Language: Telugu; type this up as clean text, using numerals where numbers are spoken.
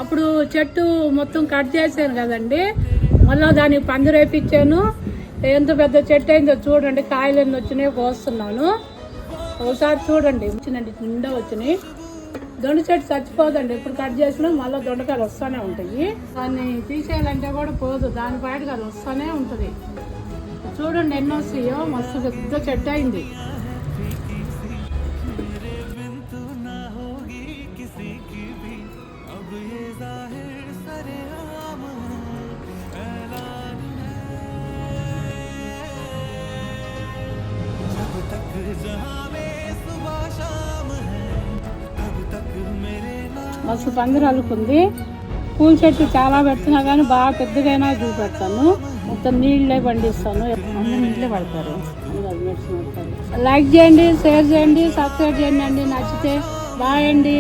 అప్పుడు చెట్టు మొత్తం కట్ చేశాను కదండి, మళ్ళీ దానికి పందిరేపించాను. ఎంత పెద్ద చెట్టు అయిందో చూడండి, కాయలు ఎన్ని వచ్చినాయో కోస్తున్నాను. ఒకసారి చూడండి, వచ్చినండి నిండా వచ్చినాయి. దొండ చెట్టు చచ్చిపోదండి, ఇప్పుడు కట్ చేసినా మళ్ళీ దొండకాయలు వస్తూనే ఉంటాయి. దాన్ని తీసేయాలంటే కూడా పోదు, దాని బయటకు అది వస్తూనే ఉంటుంది. చూడండి ఎన్ని వస్తాయో, మస్తు పెద్ద చెట్టు అయింది. మస్తు పందిరి అల్లుకుంది. పూల చెట్టు చాలా పెడుతున్నా కానీ బాగా పెద్దగైనా చూపెడతాను. మొత్తం నీళ్ళే పండిస్తాను, నీళ్ళే పడతారు. లైక్ చేయండి, షేర్ చేయండి, సబ్స్క్రైబ్ చేయండి అండి. నచ్చితే బాయ్ అండి.